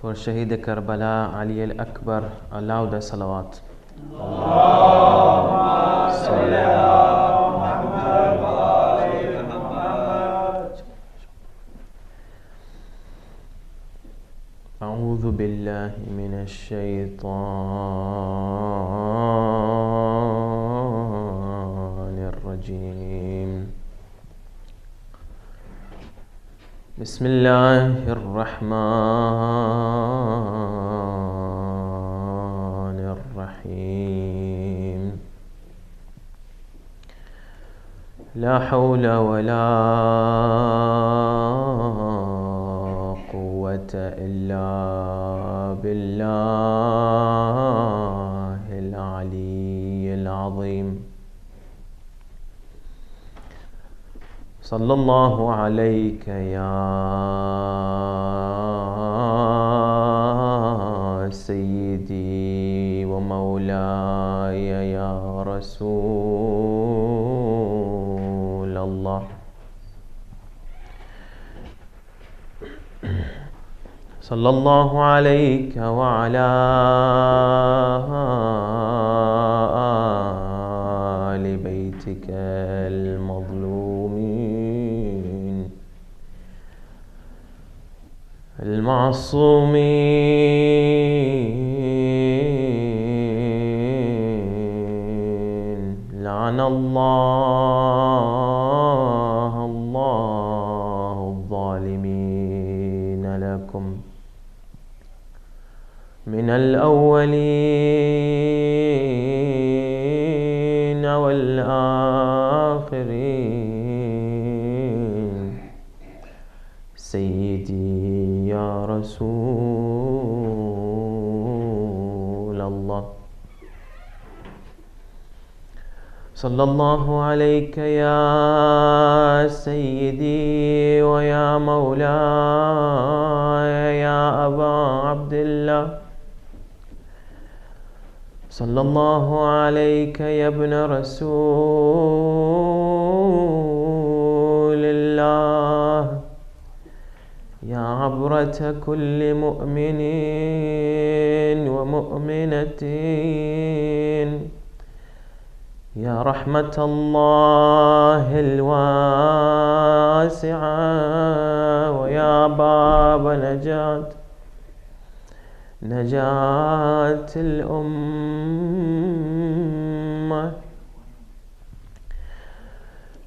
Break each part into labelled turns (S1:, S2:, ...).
S1: For Shaheed Karbala, Ali al-Akbar, a louder salawat. أعوذ بالله من الشيطان الرجيم. بسم الله الرحمن الرحيم. لا حول ولا قوة إلا بالله العلي العظيم. صلى الله عليك يا سيدي ومولاي يا رسول الله. صلى الله عليك وعلى آل بيتك المظلومين المعصومين. لعن الله الظالمين لكم من الأولين والآخرين. سيدي يا رسول الله. صلى الله عليك يا سيدي ويا مولاي يا أبا عبد الله. صلى الله عليك يا ابن رسول الله، يا عبرة كل مؤمن ومؤمنة، يا رحمة الله الواسعة، ويا باب نجاة الأمة.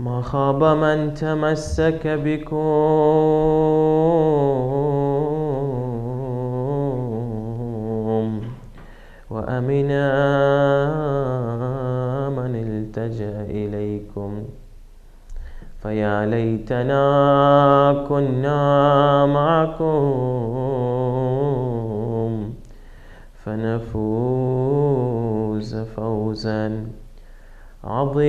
S1: ما خاب من تمسك بكم وأمنا من التجأ إليكم. فيا ليتنا كنا معكم فنفوز فوزا عظيما.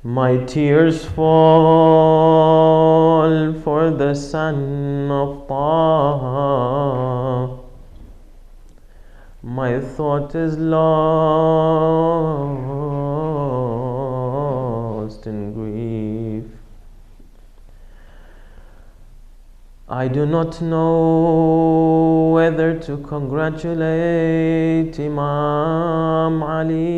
S1: My tears fall for the son of Taha. My thought is lost in grief. I do not know whether to congratulate Imam Ali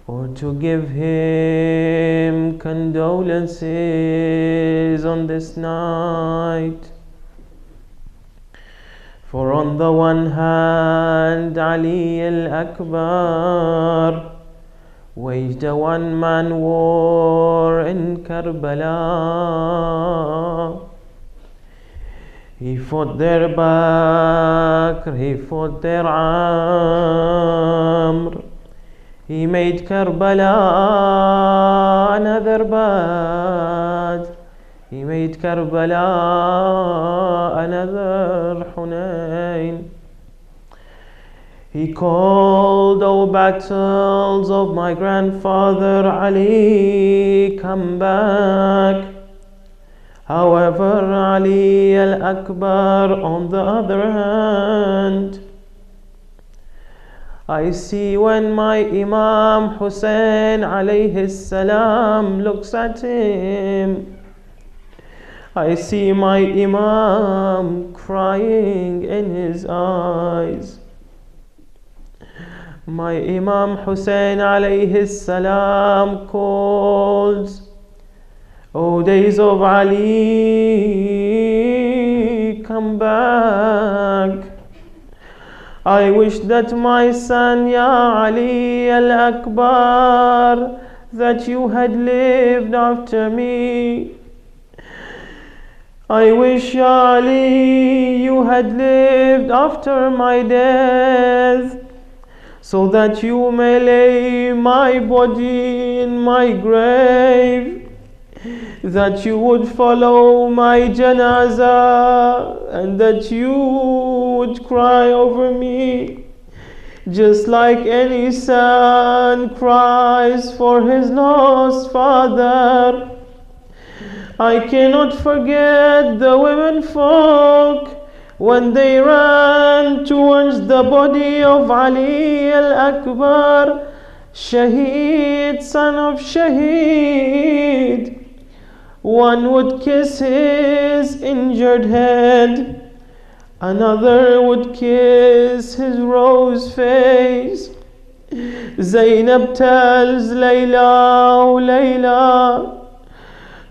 S1: or to give him condolences on this night. For on the one hand, Ali al-Akbar waged a one-man war in Karbala. He fought there Bakr, he fought there Amr. He made Karbala another Badr. He made Karbala another Hunain. He called, O battles of my grandfather Ali, come back. However, Ali al-Akbar, on the other hand, I see when my Imam Hussain alayhi salam looks at him. I see my Imam crying in his eyes. My Imam Hussain alayhi salam calls, "O days of Ali, come back. I wish that my son, Ya Ali al-Akbar, that you had lived after me. I wish, Ya Ali, you had lived after my death, so that you may lay my body in my grave, that you would follow my janazah, and that you would cry over me, just like any son cries for his lost father. I cannot forget the women folk when they ran towards the body of Ali al-Akbar, Shaheed, son of Shaheed. One would kiss his injured head, another would kiss his rose face. Zainab tells Layla, "Oh Layla,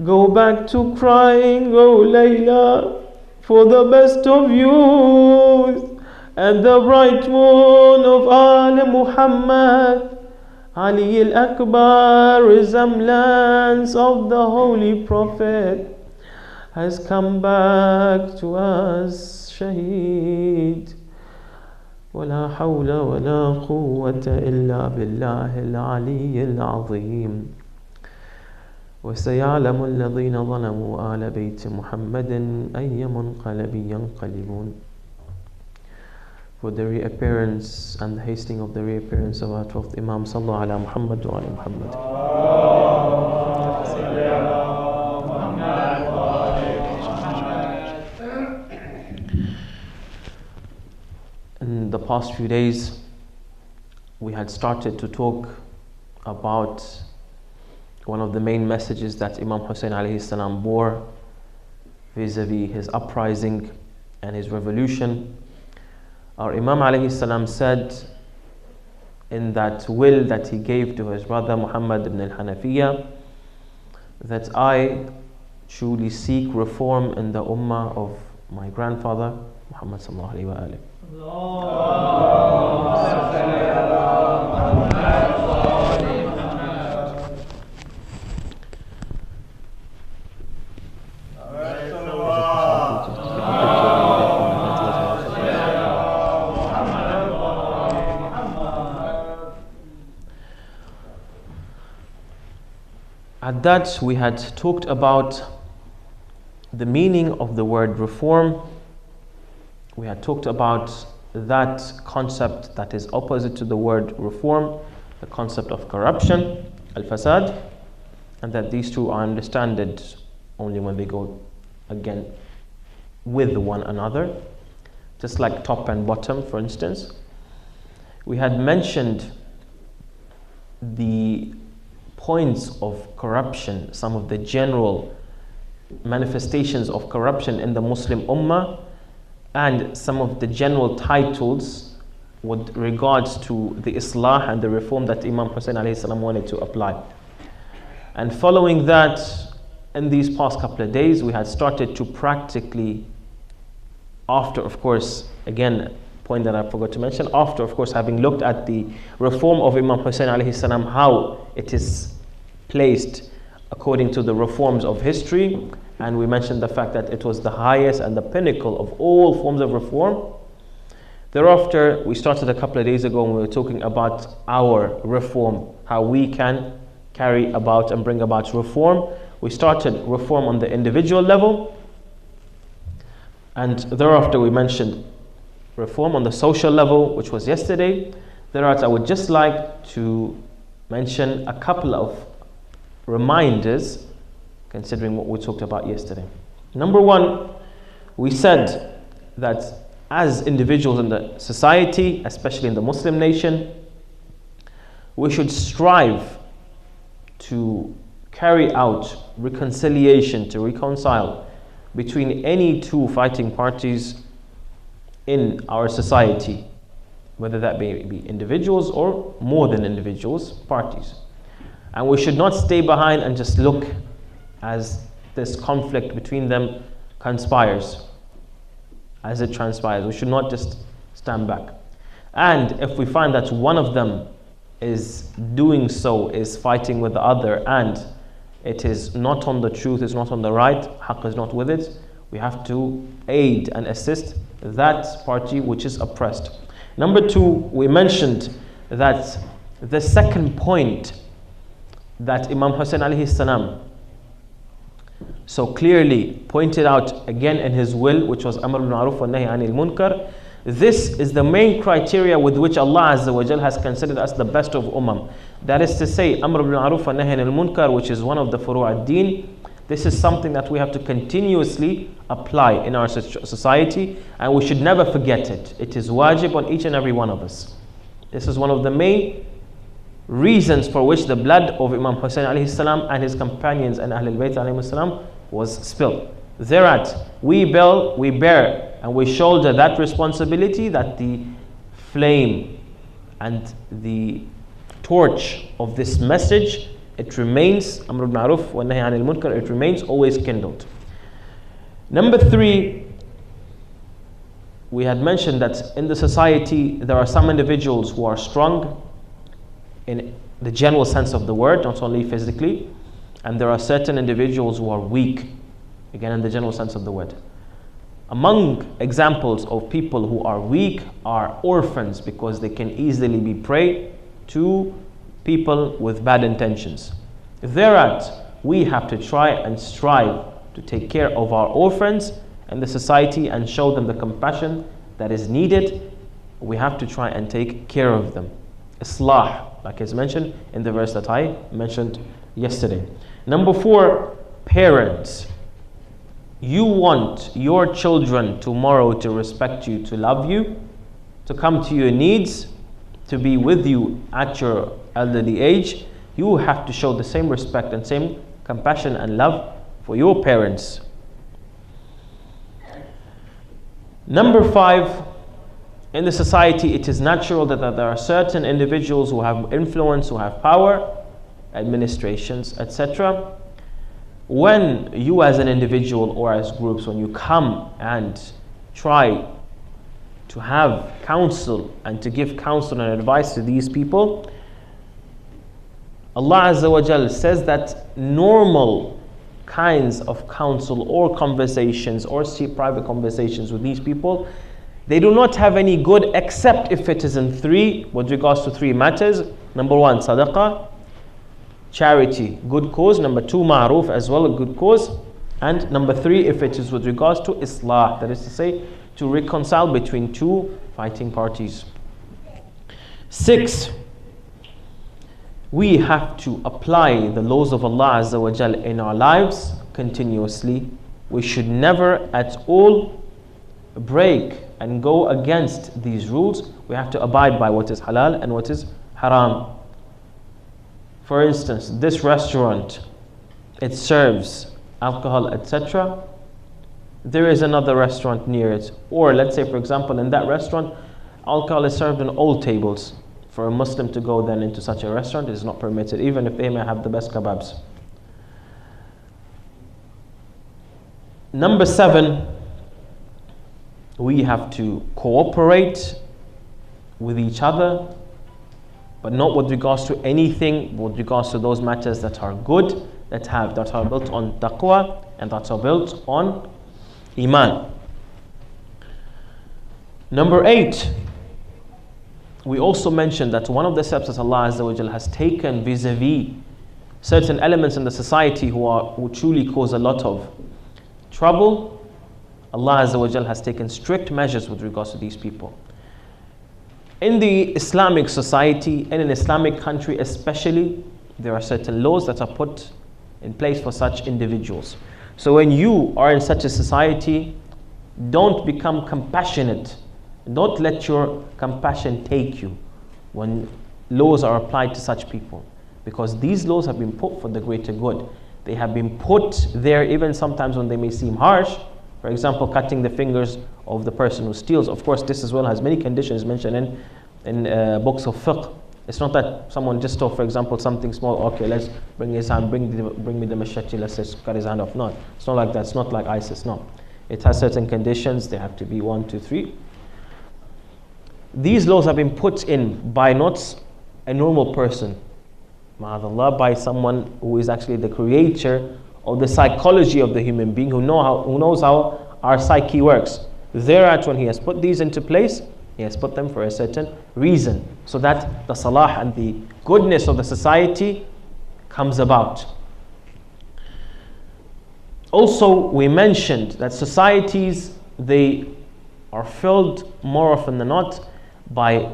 S1: go back to crying, oh Layla, for the best of youth and the bright moon of Al Muhammad. Ali al-Akbar, resemblance of the Holy Prophet, has come back to us, Shaheed. ولا حول ولا قوة إلا بالله العلي العظيم. وسيعلم الذين ظلموا آل بيت محمد أي منقلب ينقلبون." For the reappearance and the hastening of the reappearance of our 12th Imam, Sallu ala Muhammad wa ala Muhammad. In the past few days, we had started to talk about one of the main messages that Imam Hussain alayhi salam bore vis-a-vis his uprising and his revolution. Our Imam alayhi salam said in that will that he gave to his brother Muhammad ibn al-Hanafiyyah that I truly seek reform in the ummah of my grandfather Muhammad sallallahu alayhi wa alihi. At that, we had talked about the meaning of the word reform. We had talked about that concept that is opposite to the word reform, the concept of corruption, al-fasad, and that these two are understood only when they go again with one another, just like top and bottom, for instance. We had mentioned the points of corruption, some of the general manifestations of corruption in the Muslim Ummah, and some of the general titles with regards to the Islah and the reform that Imam Hussain alayhi salam wanted to apply. And following that, in these past couple of days, we had started to practically, after of course, again, point that I forgot to mention, after of course having looked at the reform of Imam Hussain alayhi salam, how it is placed according to the reforms of history, and we mentioned the fact that it was the highest and the pinnacle of all forms of reform. Thereafter, we started a couple of days ago when we were talking about our reform, how we can carry about and bring about reform. We started reform on the individual level, and thereafter we mentioned reform on the social level, which was yesterday. Thereafter, I would just like to mention a couple of reminders considering what we talked about yesterday. Number one, we said that as individuals in the society, especially in the Muslim nation, we should strive to carry out reconciliation, to reconcile between any two fighting parties in our society, whether that be individuals or more than individuals, parties. And we should not stay behind and just look as this conflict between them conspires, as it transpires. We should not just stand back. And if we find that one of them is doing so, is fighting with the other, and it is not on the truth, is not on the right, haqq is not with it, we have to aid and assist that party which is oppressed. Number two, we mentioned that the second point that Imam Hussain alayhi salam so clearly pointed out again in his will, which was Amr bil Ma'ruf wa Nahy anil Munkar, this is the main criteria with which Allah Azza wa Jal has considered us the best of ummah. That is to say, Amr bil Ma'ruf wa Nahy anil Munkar, which is one of the furu' ad-din, this is something that we have to continuously apply in our society, and we should never forget it. It is wajib on each and every one of us. This is one of the main reasons for which the blood of Imam Hussain alayhi salam and his companions and Ahlul Bayt alayhi salam was spilled. Thereat, we bear and we shoulder that responsibility, that the flame and the torch of this message, it remains, Amr bil Ma'ruf wa Nahy anil Munkar, it remains always kindled. Number three, we had mentioned that in the society there are some individuals who are strong in the general sense of the word, not only physically, and there are certain individuals who are weak, again in the general sense of the word. Among examples of people who are weak are orphans, because they can easily be prey to people with bad intentions. Thereat, we have to try and strive to take care of our orphans and the society and show them the compassion that is needed. We have to try and take care of them. Islah, like is mentioned in the verse that I mentioned yesterday. Number four, parents. You want your children tomorrow to respect you, to love you, to come to your needs, to be with you at your elderly age. You have to show the same respect and same compassion and love for your parents. Number five, in the society it is natural that there are certain individuals who have influence, who have power, administrations, etc. When you as an individual or as groups, when you come and try to have counsel and to give counsel and advice to these people, Allah Azza wa Jal says that normal kinds of counsel or conversations or private conversations with these people, they do not have any good except if it is in three, with regards to three matters. Number one, sadaqah, charity, good cause. Number two, ma'ruf, as well, a good cause. And number three, if it is with regards to islah, that is to say, to reconcile between two fighting parties. Six, we have to apply the laws of Allah Azza wa Jal in our lives continuously. We should never at all break and go against these rules. We have to abide by what is halal and what is haram. For instance, this restaurant, it serves alcohol, etc. There is another restaurant near it. Or let's say, for example, in that restaurant, alcohol is served on all tables. For a Muslim to go then into such a restaurant is not permitted, even if they may have the best kebabs. Number seven, we have to cooperate with each other, but not with regards to anything, with regards to those matters that are good, that are built on taqwa and that are built on iman. Number eight, we also mentioned that one of the steps that Allah Azza wa Jal has taken vis-a-vis certain elements in the society who truly cause a lot of trouble, Allah Azza wa Jal has taken strict measures with regards to these people. In the Islamic society, in an Islamic country especially, there are certain laws that are put in place for such individuals. So when you are in such a society, don't become compassionate. Don't let your compassion take you when laws are applied to such people, because these laws have been put for the greater good. They have been put there even sometimes when they may seem harsh. For example, cutting the fingers of the person who steals. Of course, this as well has many conditions mentioned in books of fiqh. It's not that someone just stole, for example, something small. Okay, let's bring his hand, bring me the machete, let's just cut his hand off. No, it's not like that. It's not like ISIS. No, it has certain conditions. They have to be 1, 2, 3. These laws have been put in by not a normal person, ma'adallah, by someone who is actually the creator of the psychology of the human being, who knows how our psyche works. Thereat, when he has put these into place, he has put them for a certain reason, so that the salah and the goodness of the society comes about. Also, we mentioned that societies, they are filled more often than not by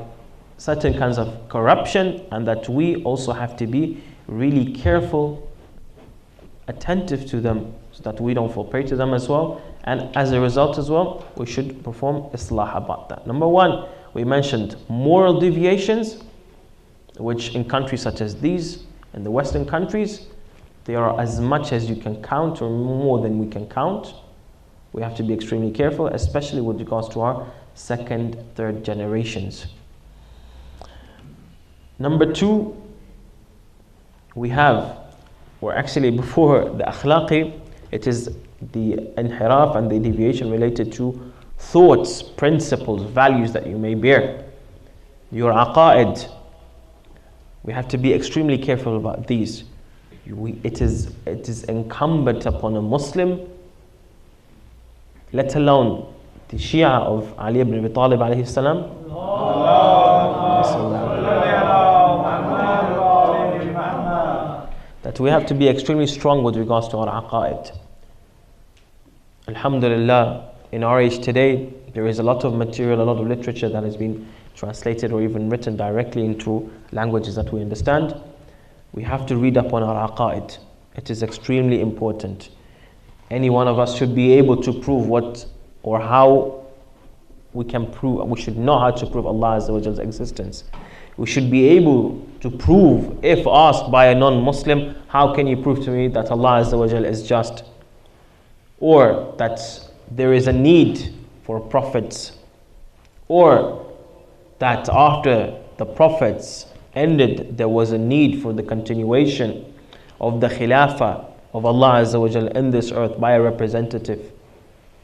S1: certain kinds of corruption, and that we also have to be really careful, attentive to them, so that we don't fall prey to them as well. And as a result as well, we should perform islah about that. Number 1, we mentioned moral deviations, which in countries such as these, in the Western countries, they are as much as you can count, or more than we can count. We have to be extremely careful, especially with regards to our 2nd, 3rd generations. Number 2, we have, or actually before the akhlaqi, it is the inhiraf and the deviation related to thoughts, principles, values that you may bear. Your aqaid. We have to be extremely careful about these. It is incumbent upon a Muslim, let alone the Shia of Ali ibn Abi Talib alayhi salam, that we have to be extremely strong with regards to our aqaid. Alhamdulillah, in our age today, there is a lot of material, a lot of literature that has been translated or even written directly into languages that we understand. We have to read up on our aqaid. It is extremely important. Any one of us should be able to prove what or how we can prove, we should know how to prove Allah Azza wa Jall's existence. We should be able to prove, if asked by a non-Muslim, how can you prove to me that Allah Azza wa Jal is just? Or that there is a need for prophets, or that after the prophets ended, there was a need for the continuation of the khilafah of Allah Azza wa Jal in this earth by a representative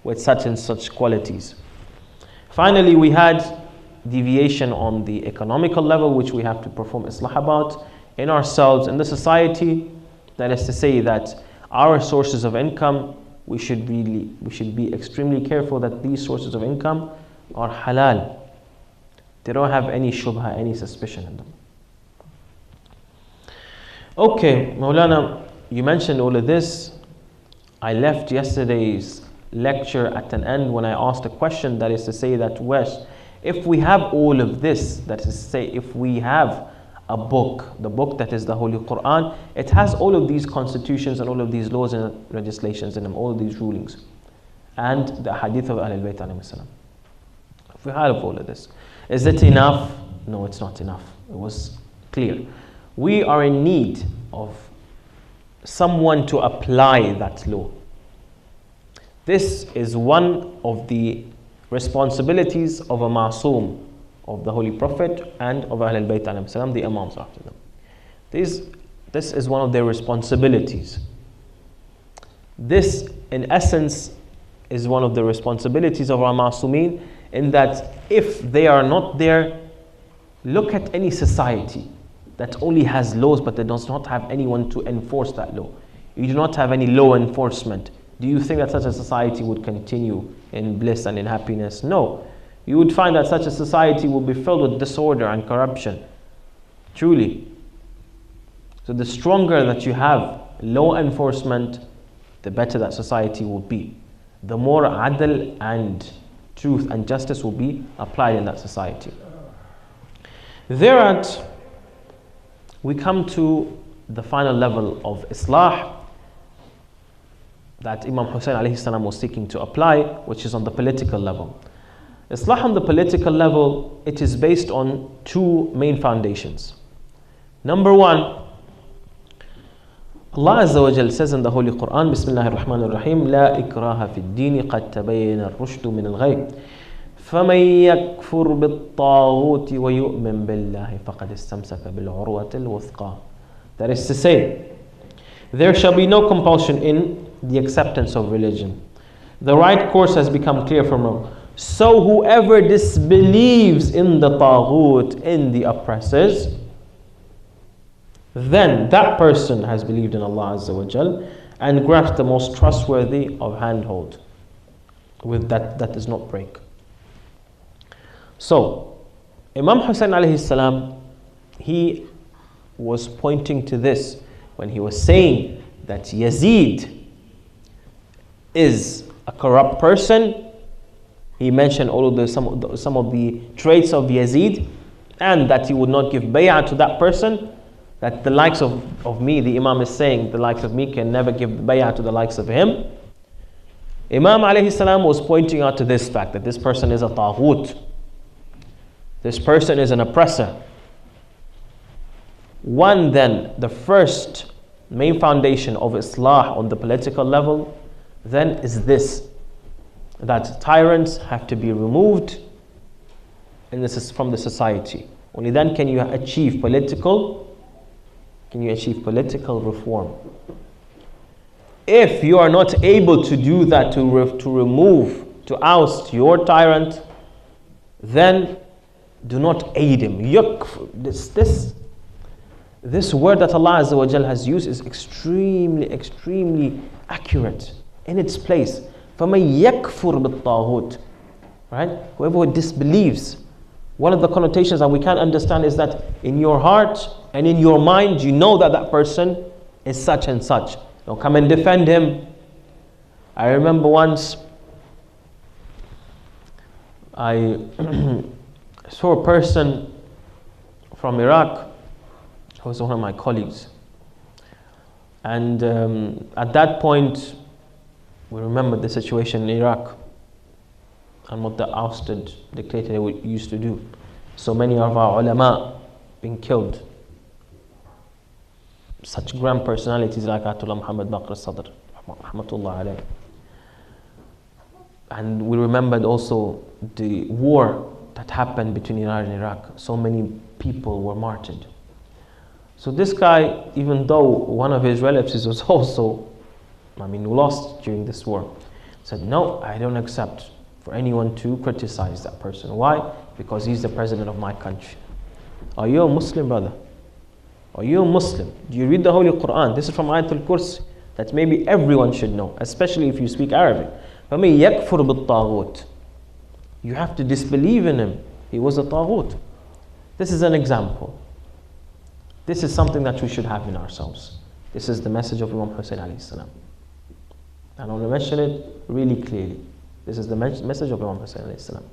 S1: with such and such qualities. Finally, we had deviation on the economical level, which we have to perform islah about in ourselves, in the society. That is to say that our sources of income, we should be extremely careful that these sources of income are halal. They don't have any shubha, any suspicion in them. Okay, Maulana, you mentioned all of this. I left yesterday's lecture at an end when I asked a question, that is to say that if we have all of this, that is to say, if we have a book, the book that is the Holy Quran, it has all of these constitutions and all of these laws and legislations in them, all of these rulings, and the hadith of Ahlul Bayt alayhi salam. If we have all of this, is it enough? No, it's not enough. It was clear. We are in need of someone to apply that law. This is one of the responsibilities of a Ma'soom, of the Holy Prophet and of Ahlul Bayt alayhi salam, the Imams after them. This is one of their responsibilities. This, in essence, is one of the responsibilities of our Ma'soomin, in that if they are not there, look at any society that only has laws but that does not have anyone to enforce that law. You do not have any law enforcement. Do you think that such a society would continue in bliss and in happiness? No. You would find that such a society will be filled with disorder and corruption. Truly. So the stronger that you have law enforcement, the better that society will be. The more adl and truth and justice will be applied in that society. Thereat, we come to the final level of Islah, that Imam Hussain alayhi salam was seeking to apply, which is on the political level. Islah on the political level, it is based on two main foundations. Number one, Allah Azza wa Jal says in the Holy Quran, Bismillahir Rahmanir Rahim, La ikraha fi ad-din qad tabayyana ar-rushdu min al-ghayy. فَمَن يَكْفُرْ بِالطَّاغُوتِ وَيُؤْمِن بِاللَّهِ فَقَدِ اسْتَمْسَكَ بِالْعُرْوَةِ الْوُثْقَى. That is to say, there shall be no compulsion in the acceptance of religion. The right course has become clear from wrong. So whoever disbelieves in the taghut, in the oppressors, then that person has believed in Allah Azza wa Jal and grasped the most trustworthy of handhold. With that does not break. So, Imam Hussain alayhi salam, he was pointing to this when he was saying that Yazid is a corrupt person. He mentioned all of some of the traits of Yazid, and that he would not give bay'ah to that person. That the likes of me, the Imam is saying, the likes of me can never give bay'ah to the likes of him. Imam alayhi salam was pointing out to this fact that this person is a taghut. This person is an oppressor. One, then, the first main foundation of Islah on the political level, then is this, that tyrants have to be removed from the society. Only then can you achieve political reform. If you are not able to do that, to oust your tyrant, then do not aid him. This word that Allah Azza wa Jal has used is extremely accurate in its place. فَمَن يَكْفُرْ بِالطَّاغُوتِ. Right? Whoever disbelieves. One of the connotations that we can understand is that in your heart and in your mind, you know that that person is such and such. Don't come and defend him. I remember once I saw a person from Iraq who was one of my colleagues. And at that point, we remembered the situation in Iraq and what the ousted dictator used to do. So many of our ulama being killed. Such grand personalities like Ayatollah Muhammad Baqir al-Sadr, rahmatullah alayh. And we remembered also the war that happened between Iran and Iraq. So many people were martyred. So this guy, even though one of his relatives was also, lost during this war, said, no, I don't accept for anyone to criticize that person. Why? Because he's the president of my country. Are you a Muslim, brother? Are you a Muslim? Do you read the Holy Quran? This is from Ayatul Kursi that maybe everyone should know, especially if you speak Arabic. فَمَن يَكْفُرْ بِالطَّاغُوتِ. You have to disbelieve in him. He was a taghut. This is an example. This is something that we should have in ourselves. This is the message of Imam Hussain alayhi salam. And I want to mention it really clearly. This is the message of Imam Hussain alayhi salam.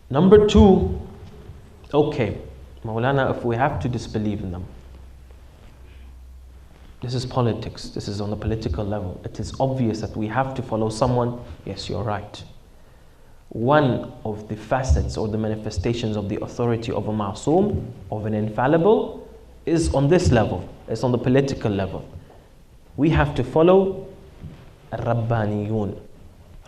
S1: Number two, okay, Maulana, if we have to disbelieve in them, this is politics. This is on the political level. It is obvious that we have to follow someone. Yes, you're right. One of the facets or the manifestations of the authority of a ma'soom, of an infallible, is on this level. It's on the political level. We have to follow Rabbaniyun.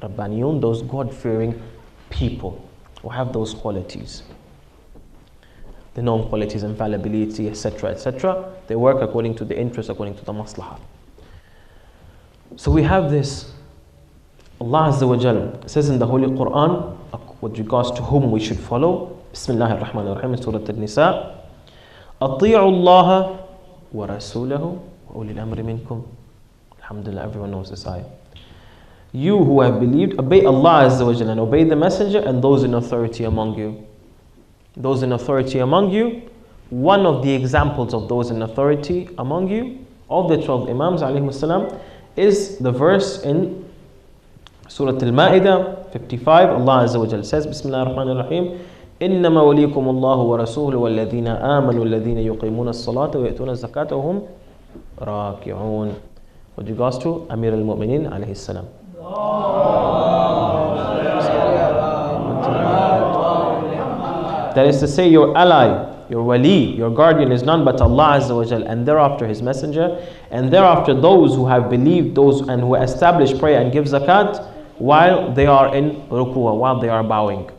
S1: Rabbaniyun, those God-fearing people who have those qualities. The known qualities, infallibility, etc., etc. They work according to the interest, according to the maslahah. So we have this. Allah Azza wa Jal says in the Holy Quran with regards to whom we should follow. Bismillahir Rahmanir Rahim in Surah An-Nisa. أطيعوا الله ورسوله وأولي الأمر منكم. Alhamdulillah, everyone knows this ayah. You who have believed, obey Allah Azza wa Jal and obey the Messenger and those in authority among you. Those in authority among you. One of the examples of those in authority among you, of the 12 Imams alayhi salam, is the verse in Surah Al-Ma'idah 55. Allah Azza wa Jal says, Bismillah ar-Rahman ar-Rahim, إنما وليكم الله ورسوله والذين آمنوا الذين يقيمون الصلاة ويؤتون الزكاة وهم راكعون. with regards to Amir al-Mu'mineen alayhi salam. That is to say, your ally, your wali, your guardian is none but Allah Azza wa Jal, and thereafter His Messenger, and thereafter those who have believed, those and who establish prayer and give zakat while they are in ruku'ah, while they are bowing.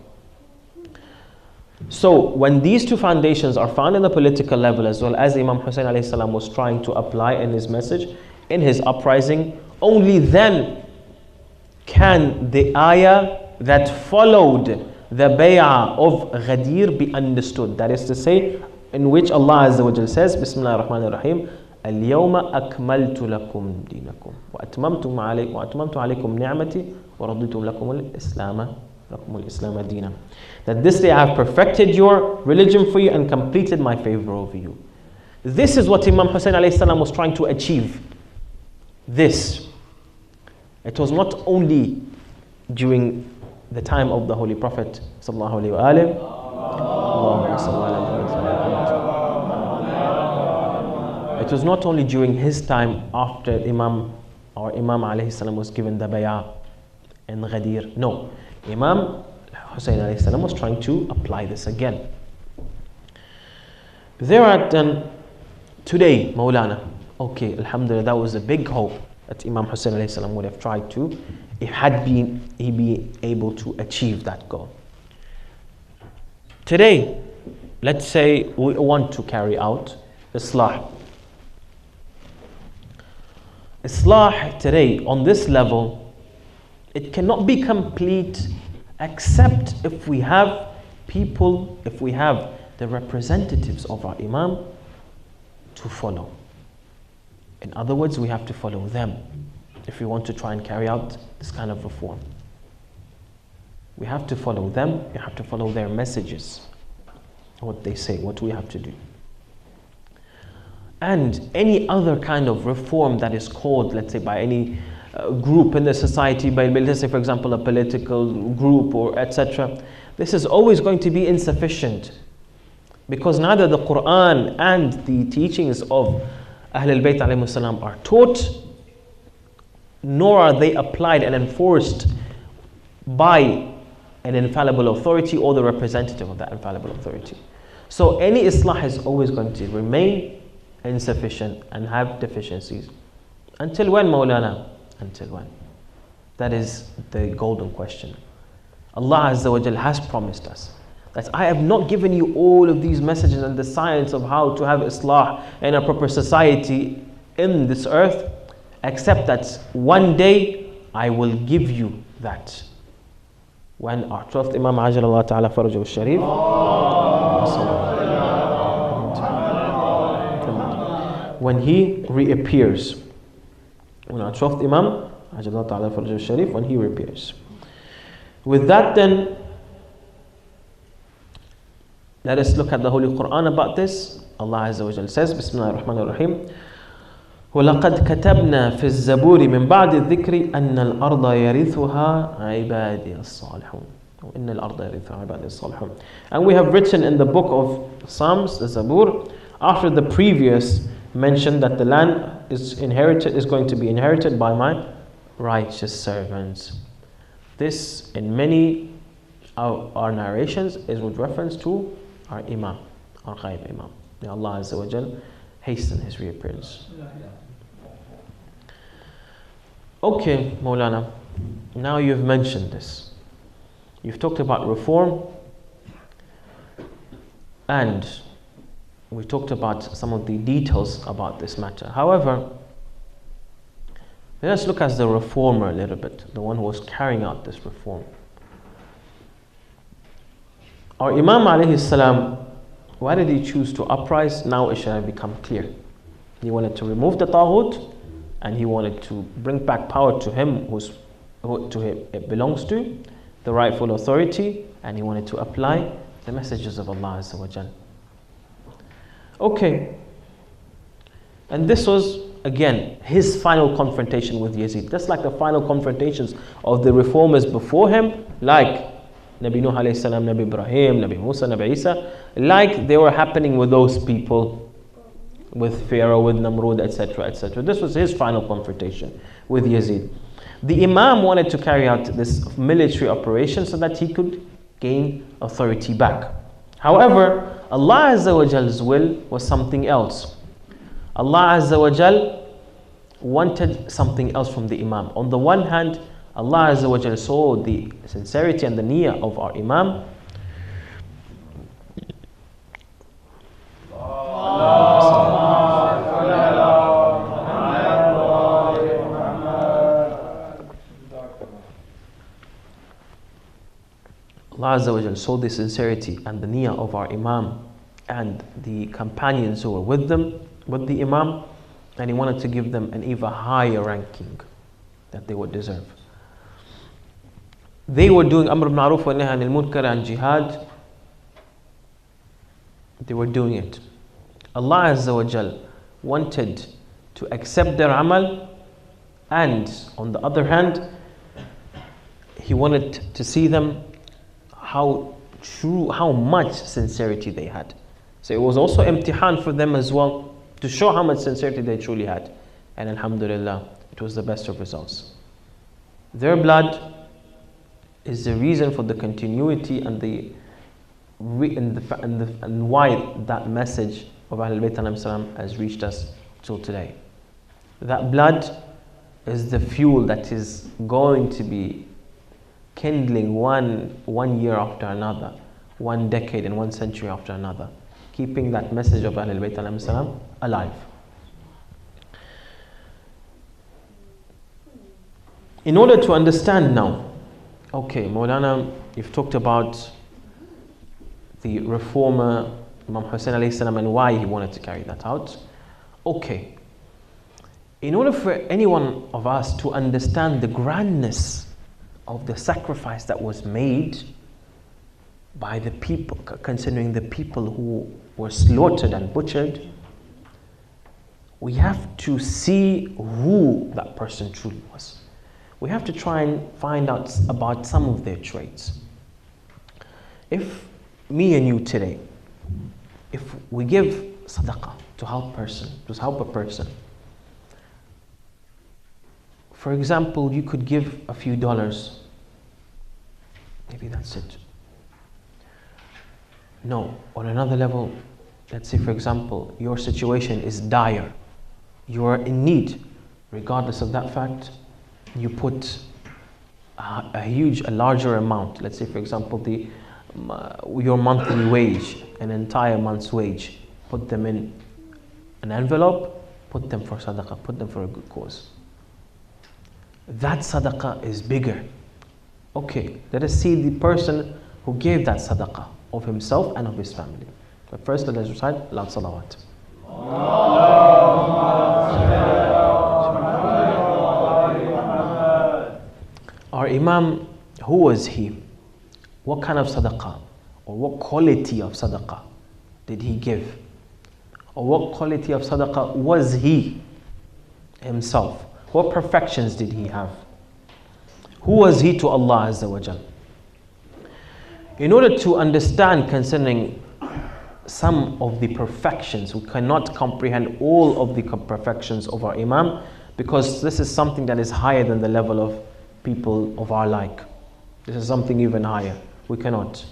S1: So when these two foundations are found in the political level, as well as Imam Hussain alayhi salam was trying to apply in his message, in his uprising, only then can the ayah that followed the bay'ah of Ghadir be understood. That is to say, in which Allah Azza wa Jal says, Bismillah ar-Rahman ar-Rahim, اليوم أكملت لكم دينكم وأتممت عليكم نعمتي ورضيت لكم الإسلام دينا. That this day I have perfected your religion for you and completed my favor over you. This is what Imam Hussain alayhi salam was trying to achieve. This. It was not only during the time of the Holy Prophet sallallahu alaihi wasallam. It was not only during his time after Imam alayhi salam was given the bay'ah in Ghadir. No, Imam Hussain alayhi salam was trying to apply this again. There are then today, Maulana. Okay, alhamdulillah, that was a big hope that Imam Hussain alayhi salam would have tried to, he be able to achieve that goal. Today, let's say we want to carry out Islah. Islah today, on this level, it cannot be complete except if we have people, if we have the representatives of our Imam to follow. In other words, we have to follow them if we want to try and carry out this kind of reform. We have to follow them, we have to follow their messages, what they say, what we have to do. And any other kind of reform that is called, let's say, by any group in the society, by, let's say, for example, a political group or etc., this is always going to be insufficient, because neither the Quran and the teachings of Ahlul Bayt alayhi salam are taught, nor are they applied and enforced by an infallible authority or the representative of that infallible authority. So any Islah is always going to remain insufficient and have deficiencies. Until when, Maulana? Until when? That is the golden question. Allah Azza wa Jal has promised us that I have not given you all of these messages and the science of how to have Islah in a proper society in this earth, except that one day I will give you that. When our 12th Imam Ajal Allah Ta'ala Farajahu Sharif, when he reappears, when our 12th Imam Ajal Allah Ta'ala Farajahu Sharif, when he reappears. With that then, let us look at the Holy Quran about this. Allah Azza wa Jal says, Bismillah ar-Rahman ar-Rahim, وَلَقَدْ كَتَبْنَا فِي الزَّبُورِ مِنْ بَعْدِ الذِّكْرِ أَنَّ الْأَرْضَ يَرِثُهَا عِبَادِيَ الصَّالِحُونَ وَإِنَّ الْأَرْضَ يَرِثُهَا عِبَادِيَ الصَّالِحُونَ. And we have written in the book of Psalms, the Zabur, after the previous mention that the land is going to be inherited by my righteous servants. This, in many of our narrations, is with reference to our Imam, our Ghaib Imam. May Allah Azza wa Jal hasten his reappearance. Okay, Maulana, now you've mentioned this. You've talked about reform, and we talked about some of the details about this matter. However, let us look at the reformer a little bit, the one who was carrying out this reform. Our Imam alayhi salam, why did he choose to uprise? Now it shall have become clear. He wanted to remove the Taghut, and he wanted to bring back power to him who to him it belongs to, the rightful authority, and he wanted to apply the messages of Allah Azza wa Jal. Okay. And this was, again, his final confrontation with Yazid. Just like the final confrontations of the reformers before him, like Nabi Nuh alayhi salam, Nabi Ibrahim, Nabi Musa, Nabi Isa, like they were happening with those people. with Pharaoh, with Namrud, etc., etc. This was his final confrontation with Yazid. The Imam wanted to carry out this military operation so that he could gain authority back. However, Allah Azza wa Jal's will was something else. Allah Azza wa Jal wanted something else from the Imam. On the one hand, Allah Azza wa Jal saw the sincerity and the niyyah of our Imam. Allah Azza wa Jal saw the sincerity and the niyyah of our Imam and the companions who were with them, with the Imam, and He wanted to give them an even higher ranking that they would deserve. They were doing Amr al-Ma'ruf wa Nahy anil Munkar and jihad. They were doing it. Allah Azza wa Jal wanted to accept their amal, and on the other hand, He wanted to see them how much sincerity they had. So it was also imtihan for them as well, to show how much sincerity they truly had. And alhamdulillah, it was the best of results. Their blood is the reason for the continuity and why that message of Ahlul Bayt alayhim salam has reached us till today. That blood is the fuel that is going to be kindling one year after another, one decade and one century after another, keeping that message of Ahlul Bayt alayhim salam alive. In order to understand now, okay, Maulana, you've talked about the reformer Imam Hussain alayhi salam and why he wanted to carry that out. Okay, in order for any one of us to understand the grandness of the sacrifice that was made by the people, considering the people who were slaughtered and butchered, we have to see who that person truly was. We have to try and find out about some of their traits. If me and you today, if we give sadaqah to help a person, for example, you could give a few dollars, maybe that's it. No, on another level, let's say for example, your situation is dire, you are in need. Regardless of that fact, you put a larger amount, let's say for example your monthly wage, an entire month's wage, put them in an envelope, put them for sadaqah, put them for a good cause. That sadaqah is bigger. Okay, let us see the person who gave that sadaqah of himself and of his family. But first let us recite loud salawat. Our Imam, who was he? What kind of sadaqah or what quality of sadaqah did he give? Or what quality of sadaqah was he himself? What perfections did he have? Who was he to Allah Azza wa Jal? In order to understand concerning some of the perfections, we cannot comprehend all of the perfections of our Imam, because this is something that is higher than the level of people of our like. This is something even higher. We cannot.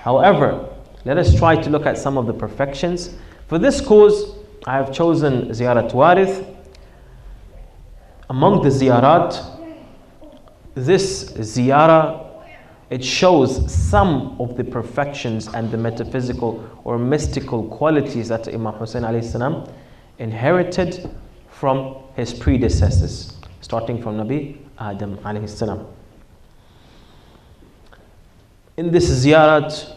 S1: However, let us try to look at some of the perfections. For this cause, I have chosen Ziyarat Warith. Among the ziyarat, this ziyarah, it shows some of the perfections and the metaphysical or mystical qualities that Imam Hussain alayhi salam inherited from his predecessors, starting from Nabi Adam alayhi salam. In this ziyarat,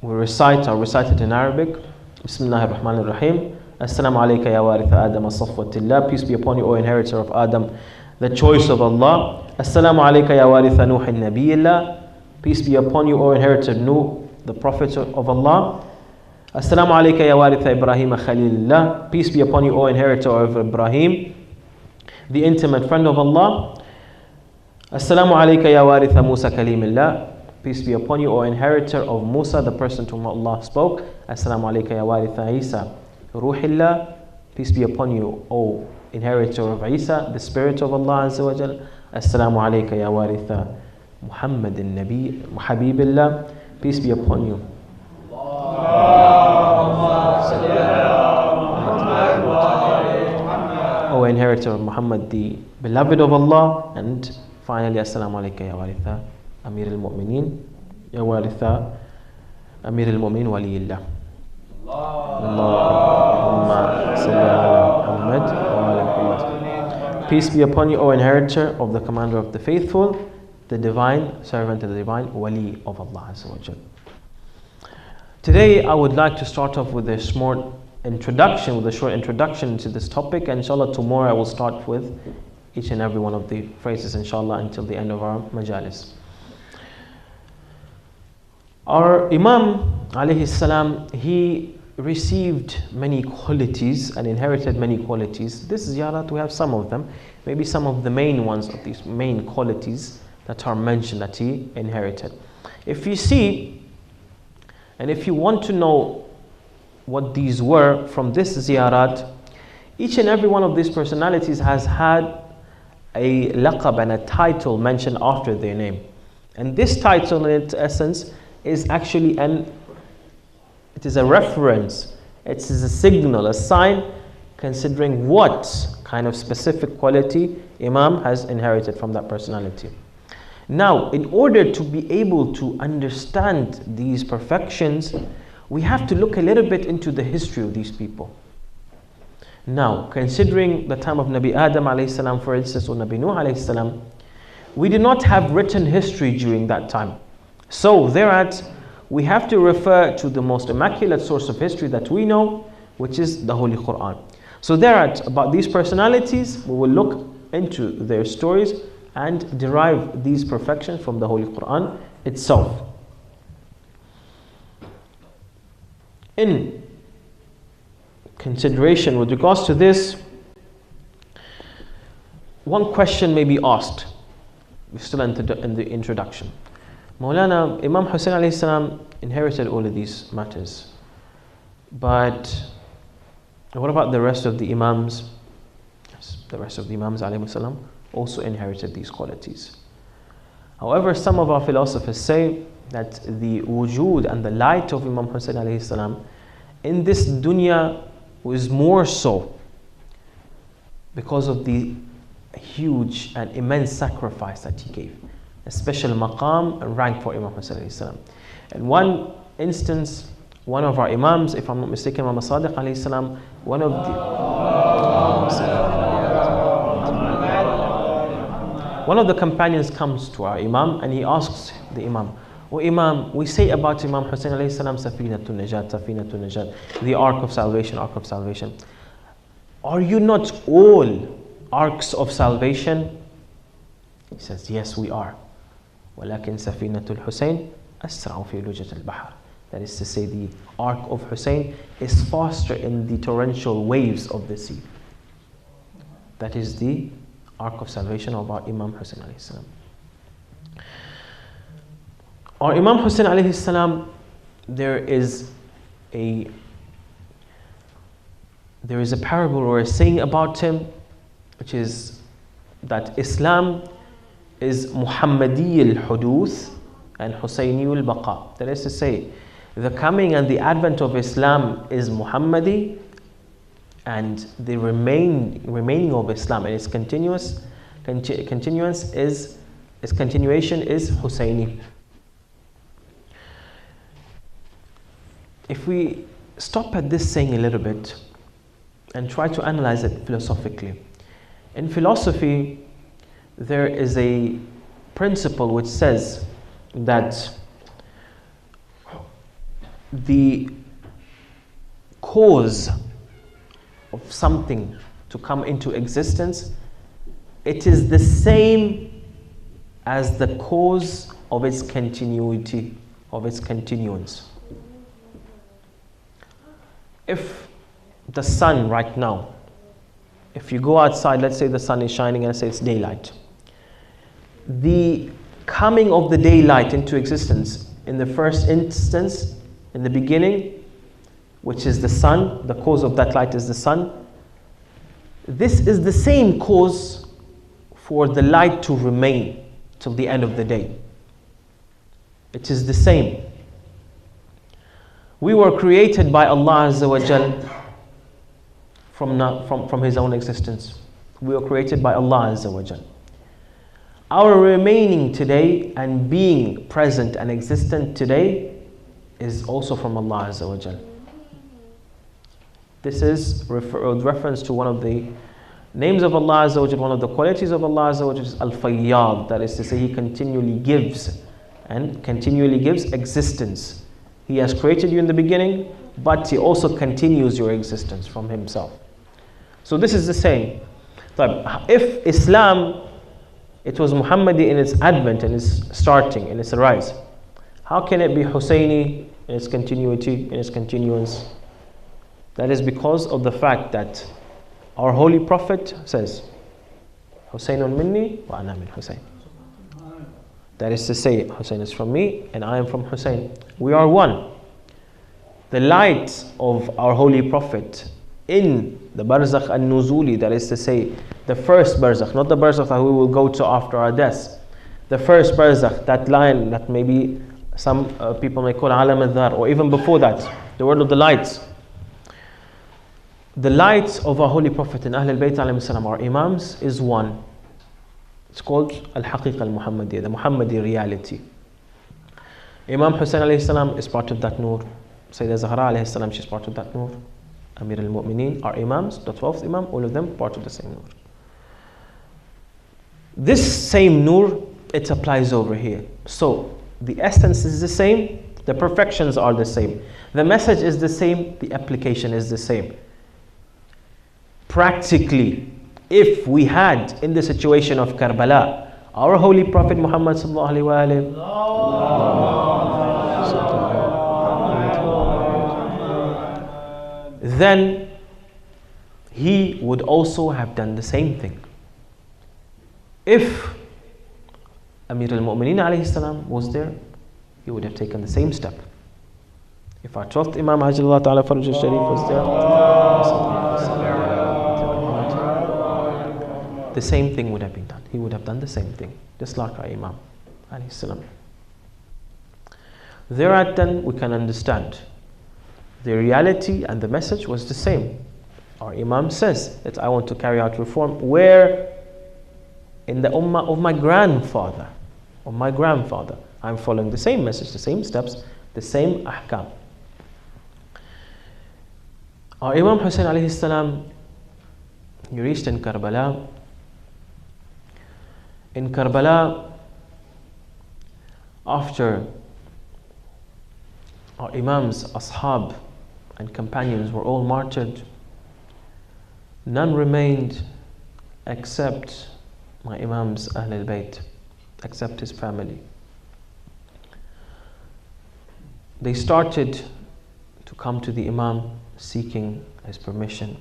S1: I'll recite it in Arabic. Bismillahir Rahmanir Rahim. Assalamu alayka ya waritha Adam as-safwatillah. Peace be upon you, O inheritor of Adam, the choice of Allah. Assalamu alayka ya waritha Nuh nabiyillah. Peace be upon you, O inheritor Nuh, the prophet of Allah. Assalamu alayka ya waritha Ibrahim khalilillah. Peace be upon you, O inheritor of Ibrahim, the intimate friend of Allah. Assalamu alayka ya waritha Musa kalimillah. Peace be upon you, O inheritor of Musa, the person to whom Allah spoke. Assalamu alayka ya waritha Isa ruhillah. Peace be upon you, O inheritor of Isa, the Spirit of Allah Azza wa Jal. Assalamu alayka ya waritha Muhammadin Nabi Habibillah. Peace be upon you. O inheritor of Muhammad, the beloved of Allah. And finally, Assalamu alayka ya waritha Amir al-Mu'mineen, ya waritha Amir al-Mu'mineen waliyillah. Allahumma salli ala Muhammad wa ala Muhammad. Peace be upon you, O inheritor of the Commander of the Faithful, the divine servant of the divine wali of Allah Azza wa Jal. Today I would like to start off with a short introduction to this topic, and inshallah tomorrow I will start with each and every one of the phrases, inshallah, until the end of our majalis. Our Imam alayhi salam, he received many qualities and inherited many qualities. This ziyarat, we have some of them, maybe some of the main ones of these main qualities that are mentioned that he inherited. If you see, and if you want to know what these were from this ziyarat, each and every one of these personalities has had a laqab and a title mentioned after their name. And this title in its essence is actually it is a reference, it is a signal, a sign considering what kind of specific quality Imam has inherited from that personality. Now, in order to be able to understand these perfections, we have to look a little bit into the history of these people. Now, considering the time of Nabi Adam alayhi salam, for instance, or Nabi Nuh alayhi salam, we do not have written history during that time. So, thereat, we have to refer to the most immaculate source of history that we know, which is the Holy Quran. So, thereat, about these personalities, we will look into their stories and derive these perfections from the Holy Quran itself. In consideration with regards to this, one question may be asked. We're still in the introduction. Maulana, Imam Hussain alayhi salam inherited all of these matters. But what about the rest of the Imams? Yes, the rest of the Imams alayhi salam also inherited these qualities. However, some of our philosophers say that the wujud and the light of Imam Hussain alayhi salam in this dunya was more so because of the huge and immense sacrifice that he gave, a special maqam and rank for Imam Hussain alayhi salam. In one instance, one of our Imams, if I'm not mistaken, Imam Sadiq alayhi salam, one of the companions comes to our Imam and he asks the Imam, "O Imam, we say about Imam Hussain alayhi salam, Safinatun Najat, Safinatun Najat, the Ark of Salvation, Ark of Salvation. Are you not all arks of salvation?" He says, "Yes, we are. وَلَكِنْ سَفِينَةُ الْحُسَيْنِ أَسْرَعُ فِي لُجَةِ الْبَحْرِ." That is to say, the Ark of Hussain is faster in the torrential waves of the sea. That is the Ark of Salvation of our Imam Hussain alayhi salam. Our Imam Hussain alayhi salam, there is a parable or a saying about him, which is that Islam is Muhammadi al-Huduth and Hussaini al-Baqa. That is to say, the coming and the advent of Islam is Muhammadi, and the remaining of Islam and its continuation is Hussaini. If we stop at this saying a little bit and try to analyze it philosophically. In philosophy, there is a principle which says that the cause of something to come into existence, it is the same as the cause of its continuity, of its continuance. If the sun right now, if you go outside, let's say the sun is shining and say it's daylight. The coming of the daylight into existence in the first instance, in the beginning, which is the sun, the cause of that light is the sun, This is the same cause for the light to remain till the end of the day. It is the same. We were created by Allah Azza wa Jal from His own existence. We were created by Allah Azza wa Jal. Our remaining today and being present and existent today is also from Allah Azza wa Jal. This is reference to one of the names of Allah Azza wa Jal, one of the qualities of Allah Azza wa Jal is Al-Fayyad. That is to say, He continually gives and continually gives existence. He has created you in the beginning, but He also continues your existence from Himself. So this is the same. If Islam, it was Muhammadi in its advent, in its starting, in its rise, how can it be Hussaini in its continuity, in its continuance? That is because of the fact that our Holy Prophet says, Husaynun minni wa ana min Hussain. That is to say, Hussain is from me and I am from Hussain. We are one. The light of our Holy Prophet in the barzakh al-nuzuli, that is to say, the first barzakh, not the barzakh that we will go to after our deaths. The first barzakh, that line that maybe some people may call alam al-dhar, or even before that, the world of the lights. The light of our Holy Prophet and Ahl al-Bayt alayhi salam, our Imams, is one. It's called Al-Haqiqa al-Muhammadiyya, the Muhammadi reality. Imam Hussain alayhi salam is part of that nur. Sayyidah Zahra alayhi salam, she's part of that nur. Amir al-Mu'mineen, our Imams, the 12th Imam, all of them part of the same nur. This same nur, it applies over here. So, the essence is the same, the perfections are the same. The message is the same, the application is the same. Practically, if we had in the situation of Karbala, our Holy Prophet Muhammad sallallahu alaihi wasallam, then he would also have done the same thing. If Amir al-Mu'mineen alayhi salam was there, he would have taken the same step. If our 12th Imam Ajjalullah Ta'ala Faraj al-Sharif was there, the same thing would have been done. He would have done the same thing, just like our Imam alayhi salam. Thereat then we can understand the reality and the message was the same. Our Imam says that I want to carry out reform where in the ummah of my grandfather. I'm following the same message, the same steps, the same ahkam. Our Imam Hussain alayhi salam, he reached in Karbala. In Karbala, after our Imams, Ashab and companions were all martyred, none remained except my Imam's Ahl al-Bayt, except his family. They started to come to the Imam seeking his permission.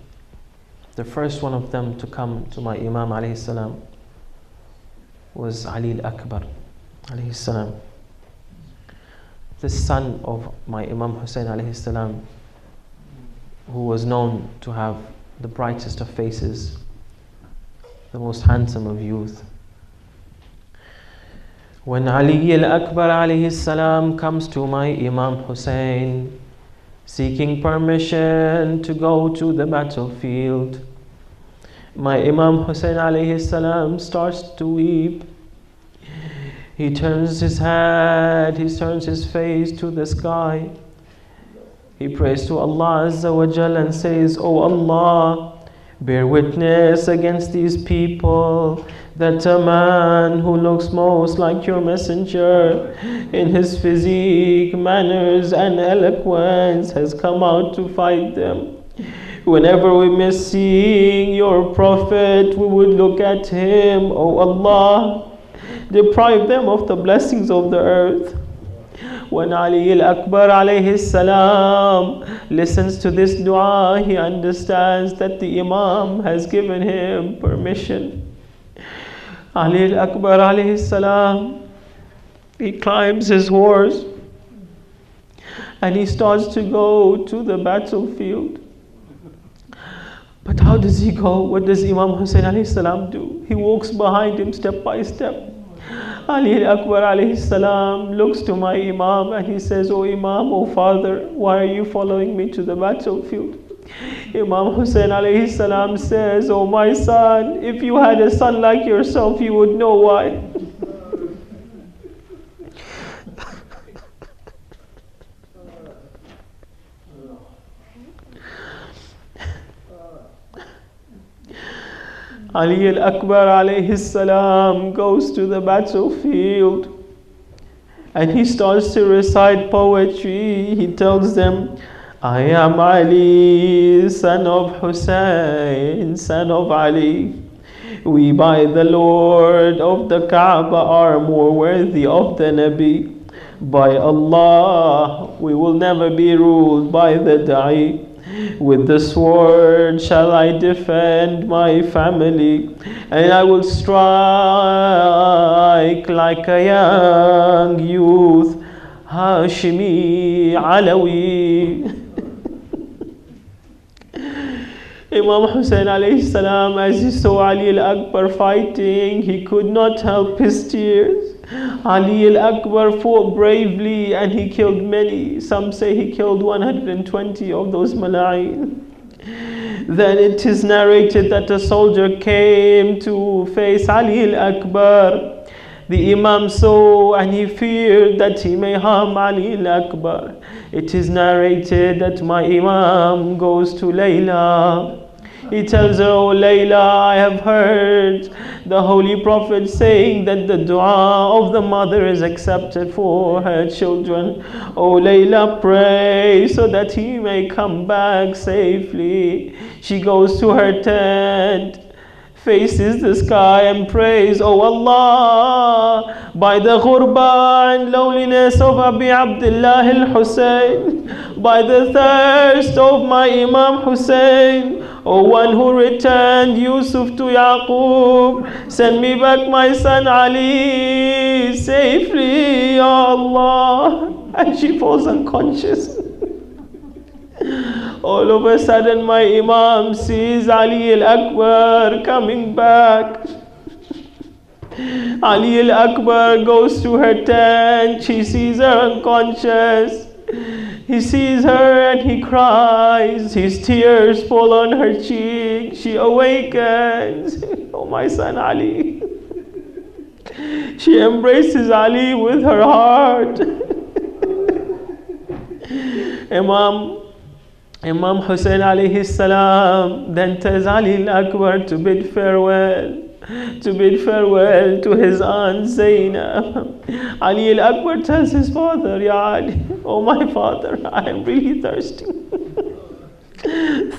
S1: The first one of them to come to my Imam alayhi salam was Ali al-Akbar alayhi salam, the son of my Imam Hussain alayhi salam, who was known to have the brightest of faces, the most handsome of youth. When Ali al-Akbar alayhi salam comes to my Imam Hussain seeking permission to go to the battlefield, my Imam Hussain alayhi salam starts to weep. He turns his head, he turns his face to the sky. He prays to Allah Azza wa Jal and says, "Oh Allah, bear witness against these people that a man who looks most like your messenger in his physique, manners and eloquence has come out to fight them. Whenever we miss seeing your prophet, we would look at him. Oh Allah, deprive them of the blessings of the earth." When Ali al-Akbar alayhi salam listens to this dua, he understands that the Imam has given him permission. Ali al-Akbar alayhi salam, he climbs his horse and he starts to go to the battlefield. But how How does he go? What does Imam Hussain alayhi salam do? He walks behind him step by step. Ali Akbar alayhi salam looks to my Imam and he says, "Oh Imam, oh father, why are you following me to the battlefield?" Imam Hussain alayhi salam says, "Oh my son, if you had a son like yourself, you would know why." Ali al-Akbar alayhi salam goes to the battlefield and he starts to recite poetry. He tells them, "I am Ali, son of Hussain, son of Ali. We by the Lord of the Kaaba are more worthy of the Nabi. By Allah, we will never be ruled by the Da'i. With the sword shall I defend my family, and I will strike like a young youth, Hashimi Alawi." Imam Hussain alayhi salam, as he saw Ali al-Akbar fighting, he could not help his tears. Ali al-Akbar fought bravely and he killed many. Some say he killed 120 of those mala'in. Then it is narrated that a soldier came to face Ali al-Akbar. The Imam saw and he feared that he may harm Ali al-Akbar. It is narrated that my Imam goes to Layla. He tells her, "Oh Layla, I have heard the Holy Prophet saying that the dua of the mother is accepted for her children. Oh Layla, pray so that he may come back safely." She goes to her tent, faces the sky and prays, "Oh Allah, by the ghurba and loneliness of Abi Abdullah al-Hussain, by the thirst of my Imam Hussain, O one who returned Yusuf to Yaqub, send me back my son Ali safely, Ya Allah." And she falls unconscious. All of a sudden my Imam sees Ali al-Akbar coming back. Ali al-Akbar goes to her tent. She sees her unconscious. He sees her and he cries. His tears fall on her cheek. She awakens. "Oh my son Ali." She embraces Ali with her heart. Imam Hussain alayhi salam then tells Ali al-Akbar to bid farewell to his aunt Zainab. Ali al-Akbar tells his father, "Ya Ali, oh my father, I am really thirsty.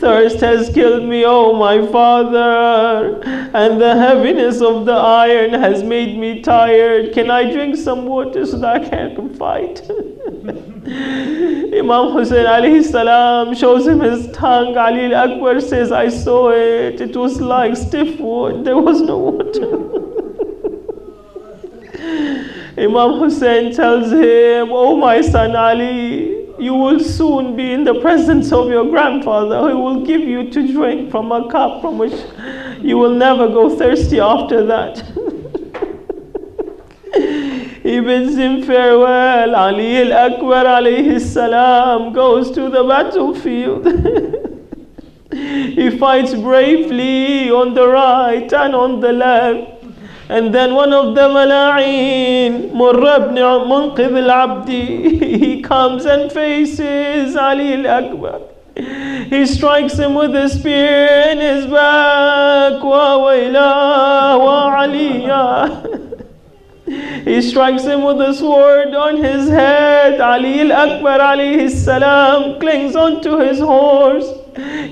S1: Thirst has killed me, oh my father, and the heaviness of the iron has made me tired. Can I drink some water so that I can fight?" Imam Hussain alayhi salam shows him his tongue. Ali al-Akbar says, "I saw it. It was like stiff wood. There was no water." Imam Hussain tells him, "Oh my son Ali, you will soon be in the presence of your grandfather, who will give you to drink from a cup from which you will never go thirsty after that." He bids him farewell. Ali al-Akbar alayhi salam goes to the battlefield. He fights bravely on the right and on the left. And then one of the mala'in, Murra ibn Munqidh al-Abdi, he comes and faces Ali al-Akbar. He strikes him with a spear in his back. Wa wayla wa aliya. He strikes him with a sword on his head. Ali al-Akbar alayhi salam clings onto his horse.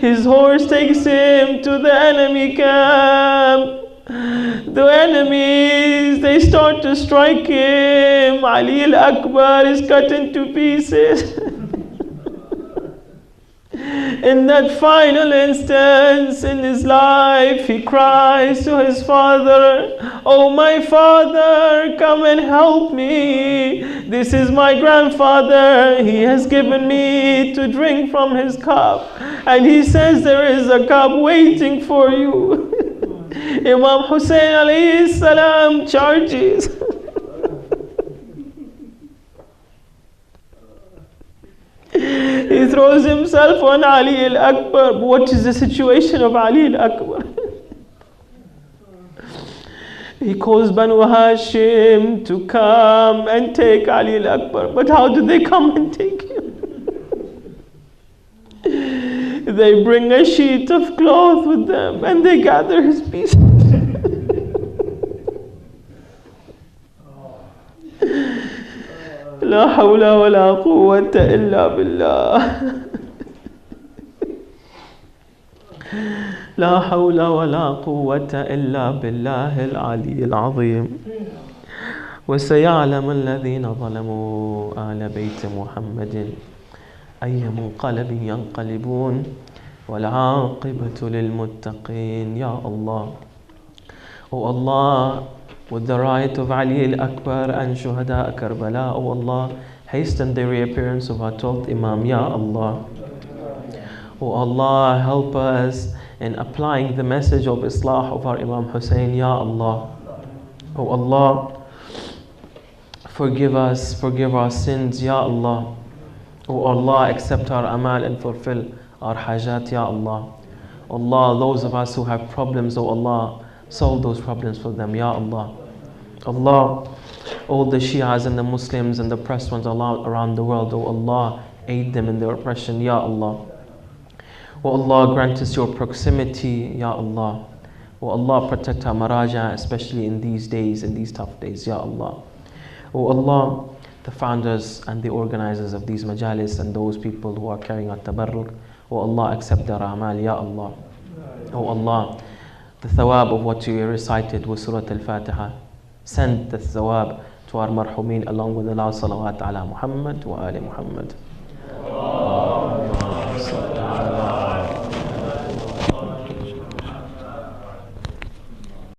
S1: His horse takes him to the enemy camp. The enemies, they start to strike him. Ali al-Akbar is cut into pieces. In that final instance in his life, he cries to his father, "Oh my father, come and help me. This is my grandfather. He has given me to drink from his cup. And he says there is a cup waiting for you." Imam Hussain alayhi salam charges. He throws himself on Ali al-Akbar. What is the situation of Ali al-Akbar? He calls Banu Hashim to come and take Ali al-Akbar. But how do they come and take him? They bring a sheet of cloth with them and they gather his pieces. لا حول ولا قوة إلا بالله. لا حول ولا قوة إلا بالله العلي العظيم. وسيعلم الذين ظلموا آل بيت محمد أي منقلب ينقلبون والعاقبة للمتقين. Ya Allah, O Allah, with the right of Ali al-Akbar and Shuhada Karbala, O Allah, hasten the reappearance of our 12th Imam, Ya Allah. O Allah, help us in applying the message of Islah of our Imam Hussain, Ya Allah. O Allah, forgive us, forgive our sins, Ya Allah. O Allah, accept our amal and fulfill our hajat, Ya Allah. Allah, those of us who have problems, O Allah, solve those problems for them, Ya Allah. Allah, all the Shias and the Muslims and the oppressed ones, Allah, around the world, O Allah, aid them in their oppression, Ya Allah. O Allah, grant us your proximity, Ya Allah. O Allah, protect our maraja, especially in these days, in these tough days, Ya Allah. O Allah, the founders and the organizers of these majalis and those people who are carrying out tabarruk, O Allah, accept their amal, Ya Allah. O Allah, the thawab of what you recited with Surah Al-Fatiha, send the thawab to our marhumin along with the salawat ala Muhammad wa ali Muhammad.